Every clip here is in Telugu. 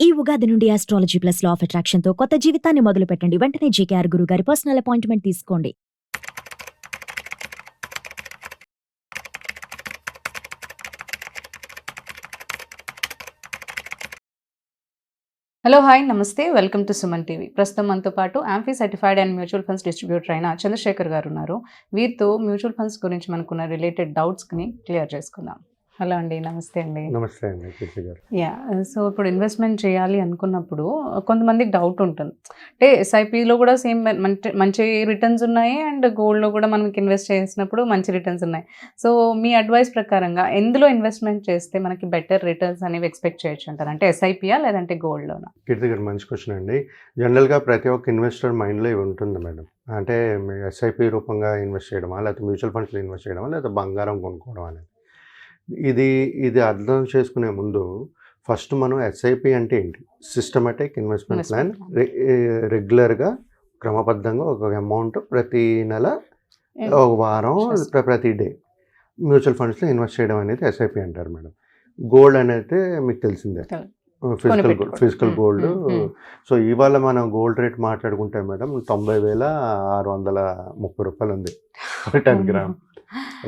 ఈ ఉగాది నుండి astrology plus law of attraction తో కొత్త జీవితాన్ని మొదలు పెట్టండి. వెంటనే జేకేఆర్ గురువు గారి పర్సనల్ అపాయింట్మెంట్ తీసుకోండి. హలో హాయ్ నమస్తే వెల్కమ్ టు సుమన్ టీవీ. ప్రస్తుతం మనతో పాటు amphi certified and mutual funds distributor అయిన చంద్రశేఖర్ గారు ఉన్నారు. వీరితో మ్యూచువల్ ఫండ్స్ గురించి మనకున్న రిలేటెడ్ డౌట్స్ని క్లియర్ చేసుకుందాం. హలో అండి, నమస్తే అండి. నమస్తే అండి కీర్తి గారు. సో ఇప్పుడు ఇన్వెస్ట్మెంట్ చేయాలి అనుకున్నప్పుడు కొంతమందికి డౌట్ ఉంటుంది. అంటే ఎస్ఐపిలో కూడా సేమ్ మంచి రిటర్న్స్ ఉన్నాయి అండ్ గోల్డ్లో కూడా మనకి ఇన్వెస్ట్ చేసినప్పుడు మంచి రిటర్న్స్ ఉన్నాయి. సో మీ అడ్వైస్ ప్రకారంగా ఎందులో ఇన్వెస్ట్మెంట్ చేస్తే మనకి బెటర్ రిటర్న్స్ అనేవి ఎక్స్పెక్ట్ చేయొచ్చు అంటారు? అంటే ఎస్ఐపియా లేదంటే గోల్డ్లోనా? కీర్తి గారు మంచి క్వశ్చన్ అండి. జనరల్గా ప్రతి ఒక్క ఇన్వెస్టర్ మైండ్లో ఇవి ఉంటుంది మేడం. అంటే ఎస్ఐపి రూపంగా ఇన్వెస్ట్ చేయడమా, లేకపోతే మ్యూచువల్ ఫండ్స్లో ఇన్వెస్ట్ చేయడమా, లేకపోతే బంగారం కొనుక్కోవడం అనేది. ఇది అర్థం చేసుకునే ముందు ఫస్ట్ మనం ఎస్ఐపి అంటే ఏంటి, సిస్టమేటిక్ ఇన్వెస్ట్మెంట్ ప్లాన్. రెగ్యులర్గా క్రమబద్ధంగా ఒక అమౌంట్ ప్రతి నెల, ఒక వారం, ప్రతి డే మ్యూచువల్ ఫండ్స్లో ఇన్వెస్ట్ చేయడం అనేది ఎస్ఐపి అంటారు మేడం. గోల్డ్ అనేది మీకు తెలిసిందే, ఫిజికల్ గోల్డ్. సో ఇవాళ మనం గోల్డ్ రేట్ మాట్లాడుకుంటే మేడం 90,630 రూపాయలు ఉంది 10 గ్రామ్,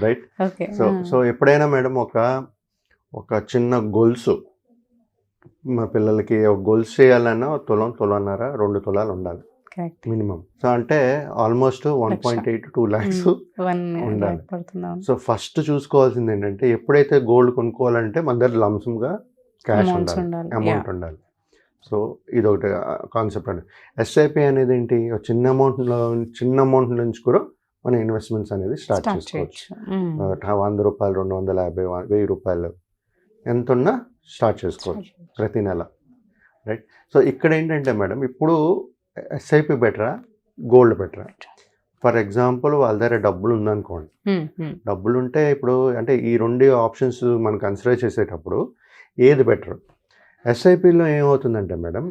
రైట్? సో ఎప్పుడైనా మేడం ఒక చిన్న గొలుసు మా పిల్లలకి ఒక గొలుసు చేయాలన్నా తులన్నర 2 తులాలు ఉండాలి మినిమం. సో అంటే ఆల్మోస్ట్ 1.8 to 2 lakhs ఉండాలి. సో ఫస్ట్ చూసుకోవాల్సింది ఏంటంటే, ఎప్పుడైతే గోల్డ్ కొనుక్కోవాలంటే మన దగ్గర లంసమ్గా క్యాష్ ఉండాలి, అమౌంట్ ఉండాలి. సో ఇది ఒకటి కాన్సెప్ట్ అండి. ఎస్ఐపి అనేది ఏంటి, చిన్న అమౌంట్ నుంచి కూడా మన ఇన్వెస్ట్మెంట్స్ అనేది స్టార్ట్ చేసుకోవచ్చు. 100 రూపాయలు, 250, 1000 రూపాయలు ఎంత ఉన్నా స్టార్ట్ చేసుకోవచ్చు ప్రతి నెల, రైట్? సో ఇక్కడ ఏంటంటే మేడం, ఇప్పుడు ఎస్ఐపి బెటరా, గోల్డ్ బెటరా? ఫర్ ఎగ్జాంపుల్ వాళ్ళ దగ్గర డబ్బులు ఉందనుకోండి, డబ్బులు ఉంటే ఇప్పుడు అంటే ఈ 2 ఆప్షన్స్ మనం కన్సిడర్ చేసేటప్పుడు ఏది బెటర్? ఎస్ఐపిలో ఏమవుతుందంటే మేడం,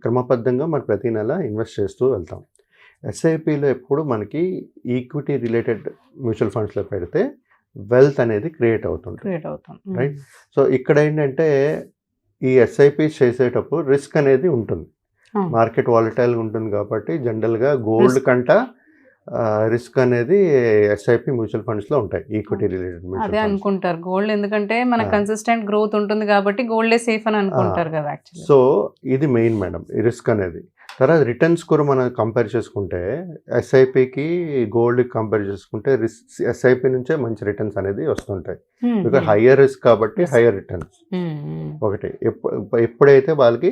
క్రమబద్ధంగా మనం ప్రతి నెల ఇన్వెస్ట్ చేస్తూ వెళ్తాం. ఎస్ఐపిలో ఎప్పుడు మనకి ఈక్విటీ రిలేటెడ్ మ్యూచువల్ ఫండ్స్లో పెడితే వెల్త్ అనేది క్రియేట్ అవుతుంది, రైట్? సో ఇక్కడ ఏంటంటే ఈ ఎస్ఐపి చేసేటప్పుడు రిస్క్ అనేది ఉంటుంది, మార్కెట్ వాలటైల్గా ఉంటుంది. కాబట్టి జనరల్గా గోల్డ్ కంట రిస్క్ అనేది ఎస్ఐపి మ్యూచువల్ ఫండ్స్లో ఉంటాయి, ఈక్విటీ రిలేటెడ్ మ్యూచువల్ అదే అనుకుంటారు. గోల్డ్ ఎందుకంటే మన కన్సిస్టెంట్ గ్రోత్ ఉంటుంది కాబట్టి గోల్డే సేఫ్ అని అనుకుంటారు కదా యాక్చువల్లీ. సో ఇది మెయిన్ మేడం, ఈ రిస్క్ అనేది. తర్వాత రిటర్న్స్ కూడా మనం కంపేర్ చేసుకుంటే ఎస్ఐపికి గోల్డ్కి కంపేర్ చేసుకుంటే ఎస్ఐపి నుంచే మంచి రిటర్న్స్ అనేది వస్తుంటాయి. బికాజ్ హయ్యర్ రిస్క్ కాబట్టి హయ్యర్ రిటర్న్స్. ఒకటి ఎప్పుడైతే వాళ్ళకి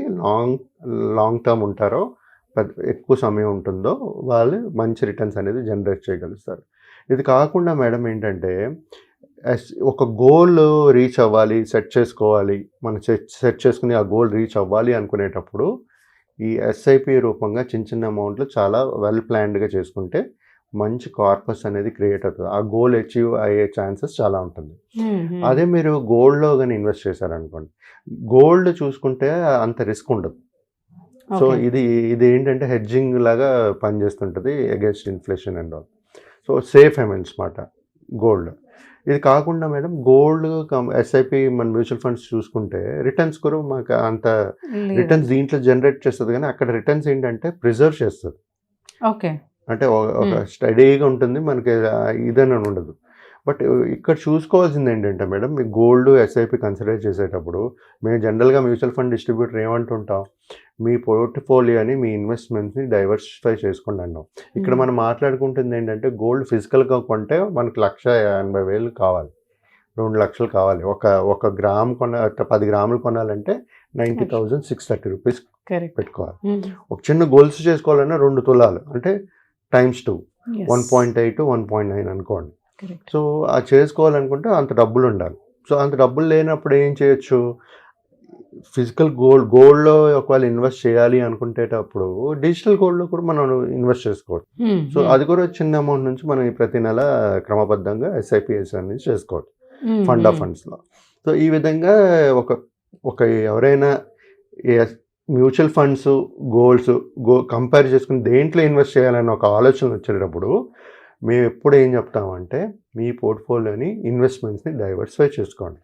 లాంగ్ టర్మ్ ఉంటారో, ఎక్కువ సమయం ఉంటుందో వాళ్ళు మంచి రిటర్న్స్ అనేది జనరేట్ చేయగలుగుతారు. ఇది కాకుండా మేడం ఏంటంటే, ఒక గోల్ రీచ్ అవ్వాలి, సెట్ చేసుకోవాలి, మనం సెట్ చేసుకుని ఆ గోల్ రీచ్ అవ్వాలి అనుకునేటప్పుడు ఈ ఎస్ఐపి రూపంగా చిన్న అమౌంట్లు చాలా వెల్ ప్లాన్డ్గా చేసుకుంటే మంచి కార్పస్ అనేది క్రియేట్ అవుతుంది, ఆ గోల్ అచీవ్ అయ్యే ఛాన్సెస్ చాలా ఉంటుంది. అదే మీరు గోల్డ్లో కానీ ఇన్వెస్ట్ చేశారనుకోండి, గోల్డ్ చూసుకుంటే అంత రిస్క్ ఉండదు. సో ఇది ఏంటంటే హెడ్జింగ్ లాగా పనిచేస్తుంటుంది against inflation and all. So safe amounts మాట గోల్డ్. ఇది కాకుండా మేడం గోల్డ్ ఎస్ఐపి మన మ్యూచువల్ ఫండ్స్ చూసుకుంటే రిటర్న్స్ కూడా మాకు అంత రిటర్న్స్ దీంట్లో జనరేట్ చేస్తుంది, కానీ అక్కడ రిటర్న్స్ ఏంటంటే ప్రిజర్వ్ చేస్తుంది. ఓకే, అంటే ఒక స్టడీగా ఉంటుంది, మనకి ఇదని ఉండదు. బట్ ఇక్కడ చూసుకోవాల్సింది ఏంటంటే మేడం, మీ గోల్డ్ ఎస్ఐపి కన్సిడర్ చేసేటప్పుడు మేము జనరల్గా మ్యూచువల్ ఫండ్ డిస్ట్రిబ్యూటర్ ఏమంటుంటాం, మీ పోర్ట్ఫోలియోని, మీ ఇన్వెస్ట్మెంట్స్ని డైవర్సిఫై చేసుకోండి అన్నాం. ఇక్కడ మనం మాట్లాడుకుంటుంది ఏంటంటే, గోల్డ్ ఫిజికల్గా కొంటే మనకు 1,80,000 కావాలి, 2 లక్షలు కావాలి. ఒక గ్రామ్ 10 గ్రాములు కొనాలంటే 90,630 రూపీస్ పెట్టుకోవాలి. ఒక చిన్న గోల్స్ చేసుకోవాలన్నా 2 తులాలు అంటే ×2 1.8 1.9 అనుకోండి. సో అది చేసుకోవాలనుకుంటే అంత డబ్బులు ఉండాలి. సో అంత డబ్బులు లేనప్పుడు ఏం చేయొచ్చు, ఫిజికల్ గోల్డ్లో ఒకవేళ ఇన్వెస్ట్ చేయాలి అనుకునేటప్పుడు డిజిటల్ గోల్డ్లో కూడా మనం ఇన్వెస్ట్ చేసుకోవచ్చు. సో అది కూడా చిన్న అమౌంట్ నుంచి మనం ప్రతి నెల క్రమబద్ధంగా ఎస్ఐపిఎస్ అనేది చేసుకోవచ్చు ఫండ్ ఆఫ్ ఫండ్స్లో. సో ఈ విధంగా ఒక ఎవరైనా మ్యూచువల్ ఫండ్స్ గోల్డ్స్ కంపేర్ చేసుకుని దేంట్లో ఇన్వెస్ట్ చేయాలని ఒక ఆలోచన వచ్చేటప్పుడు మేము ఎప్పుడు ఏం చెప్తామంటే, మీ పోర్ట్ఫోలియోని ఇన్వెస్ట్మెంట్స్ని డైవర్సిఫై చేసుకోండి.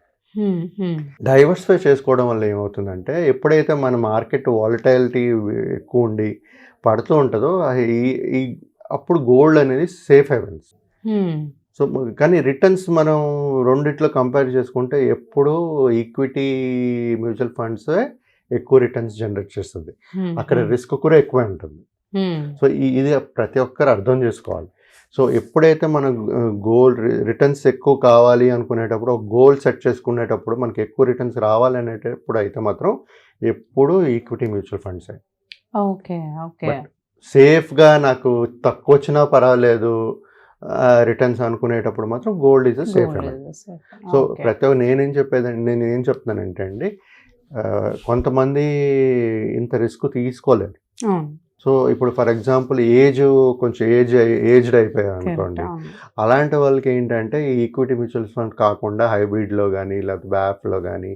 డైవర్సిఫై చేసుకోవడం వల్ల ఏమవుతుందంటే ఎప్పుడైతే మన మార్కెట్ వాలటైలిటీ ఎక్కువ ఉండి పడుతూ ఉంటుందో అప్పుడు గోల్డ్ అనేది సేఫ్ హెవెన్స్. సో కానీ రిటర్న్స్ మనం రెండిట్లో కంపేర్ చేసుకుంటే ఎప్పుడూ ఈక్విటీ మ్యూచువల్ ఫండ్స్ ఎక్కువ రిటర్న్స్ జనరేట్ చేస్తుంది, అక్కడ రిస్క్ కూడా ఎక్కువ ఉంటుంది. సో ఇది ప్రతి ఒక్కరు అర్థం చేసుకోవాలి. సో ఎప్పుడైతే మన గోల్ రిటర్న్స్ ఎక్కువ కావాలి అనుకునేటప్పుడు ఒక గోల్ సెట్ చేసుకునేటప్పుడు మనకి ఎక్కువ రిటర్న్స్ రావాలి అనేటప్పుడు అయితే మాత్రం ఎప్పుడు equity mutual funds okay okay సేఫ్గా నాకు తక్కువ వచ్చినా పర్వాలేదు రిటర్న్స్ అనుకునేటప్పుడు మాత్రం గోల్డ్ ఈజ్ సేఫ్. సో ప్రతి ఒక్క నేను ఏం చెప్తున్నానంటే అండి, కొంతమంది ఇంత రిస్క్ తీసుకోలేరు. సో ఇప్పుడు ఫర్ ఎగ్జాంపుల్ కొంచెం ఏజ్డ్ అయిపోయారు అనుకోండి, అలాంటి వాళ్ళకి ఏంటంటే ఈ ఈక్విటీ మ్యూచువల్ ఫండ్ కాకుండా హైబ్రిడ్లో కానీ లేకపోతే బ్యాఫ్లో కానీ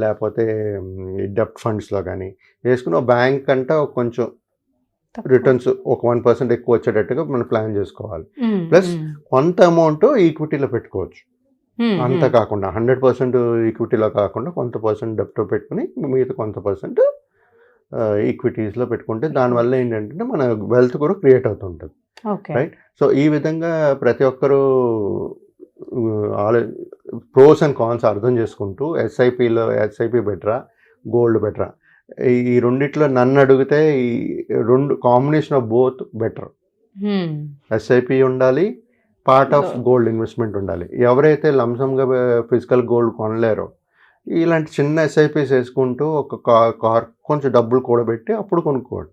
లేకపోతే డెప్ట్ ఫండ్స్లో కానీ వేసుకుని బ్యాంక్ అంటే కొంచెం రిటర్న్స్ ఒక 1% ఎక్కువ వచ్చేటట్టుగా మనం ప్లాన్ చేసుకోవాలి. ప్లస్ కొంత అమౌంట్ ఈక్విటీలో పెట్టుకోవచ్చు, అంత కాకుండా 100% ఈక్విటీలో కాకుండా కొంత పర్సెంట్ డెప్ట్ పెట్టుకుని మిగతా కొంత పర్సెంట్ ఈక్విటీస్లో పెట్టుకుంటే దానివల్ల ఏంటంటే మన వెల్త్ కూడా క్రియేట్ అవుతుంటుంది. రైట్. సో ఈ విధంగా ప్రతి ఒక్కరూ ప్రోస్ అండ్ కాన్స్ అర్థం చేసుకుంటూ ఎస్ఐపి బెటరా గోల్డ్ బెటరా, ఈ రెండిట్లో నన్ను అడిగితే ఈ రెండు combination of both better. SIP ఉండాలి, పార్ట్ ఆఫ్ గోల్డ్ ఇన్వెస్ట్మెంట్ ఉండాలి. ఎవరైతే లంసమ్గా ఫిజికల్ గోల్డ్ కొనలేరో ఇలాంటి చిన్న ఎస్ఐపిస్ వేసుకుంటూ ఒక కార్ కొంచెం డబ్బులు కూడబెట్టి అప్పుడు కొనుక్కోండి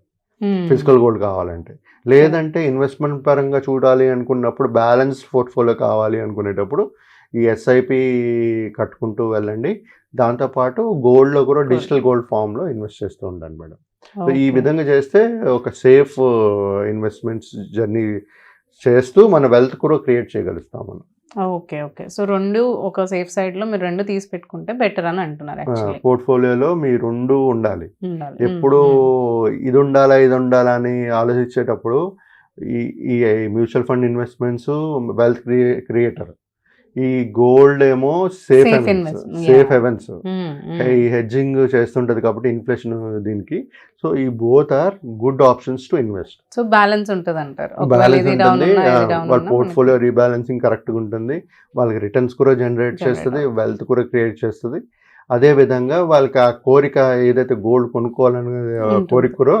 ఫిజికల్ గోల్డ్ కావాలంటే. లేదంటే ఇన్వెస్ట్మెంట్ పరంగా చూడాలి అనుకున్నప్పుడు బ్యాలెన్స్డ్ పోర్ట్ఫోలియో కావాలి అనుకునేటప్పుడు ఈ ఎస్ఐపి కట్టుకుంటూ వెళ్ళండి. దాంతోపాటు గోల్డ్లో కూడా డిజిటల్ గోల్డ్ ఫామ్లో ఇన్వెస్ట్ చేస్తూ ఉండండి మేడం. సో ఈ విధంగా చేస్తే ఒక సేఫ్ ఇన్వెస్ట్మెంట్స్ జర్నీ చేస్తూ మన వెల్త్ కూడా క్రియేట్ చేయగలుగుతాం మనం. ఓకే ఓకే సో రెండు ఒక సేఫ్ సైడ్లో మీరు రెండు తీసి పెట్టుకుంటే బెటర్ అని అంటున్నారు. పోర్ట్ఫోలియోలో మీ రెండు ఉండాలి. ఎప్పుడు ఇది ఉండాలా అని ఆలోచించేటప్పుడు ఈ mutual fund investments wealth creator, ఈ గోల్డ్ ఏమో సేఫ్ హెవెన్స్. ఈ హెడ్జింగ్ చేస్తుంటది కాబట్టి ఇన్ఫ్లేషన్ దీనికి. సో ఈ both are good options to invest. So balance ఉంటుంది అంటారు. బ్యాలెన్స్ ఉంటుంది, వాళ్ళ పోర్ట్ఫోలియో రీబ్యాలెన్సింగ్ కరెక్ట్గా ఉంటుంది, వాళ్ళకి రిటర్న్స్ కూడా జనరేట్ చేస్తుంది, వెల్త్ కూడా క్రియేట్ చేస్తుంది. అదే విధంగా వాళ్ళకి ఆ కోరిక ఏదైతే గోల్డ్ కొనుక్కోవాలని కోరిక కూడా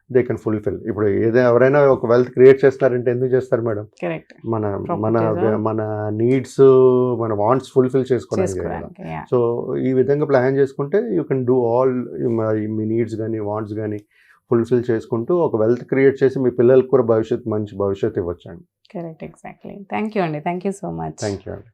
దే కెన్ ఫుల్ఫిల్. ఇప్పుడు ఎవరైనా ఒక వెల్త్ క్రియేట్ చేస్తారంటే ఎందుకు చేస్తారు మేడం? మన నీడ్స్ మన వాంట్స్ ఫుల్ఫిల్ చేసుకోవడానికి. సో ఈ విధంగా ప్లాన్ చేసుకుంటే you can do all me needs కానీ వాంట్స్ కానీ ఫుల్ఫిల్ చేసుకుంటూ ఒక వెల్త్ క్రియేట్ చేసి మీ పిల్లలకు కూడా మంచి భవిష్యత్తు ఇవ్వచ్చు అండి. Correct, exactly. థ్యాంక్ యూ అండి, thank you so much. Thank you అండి.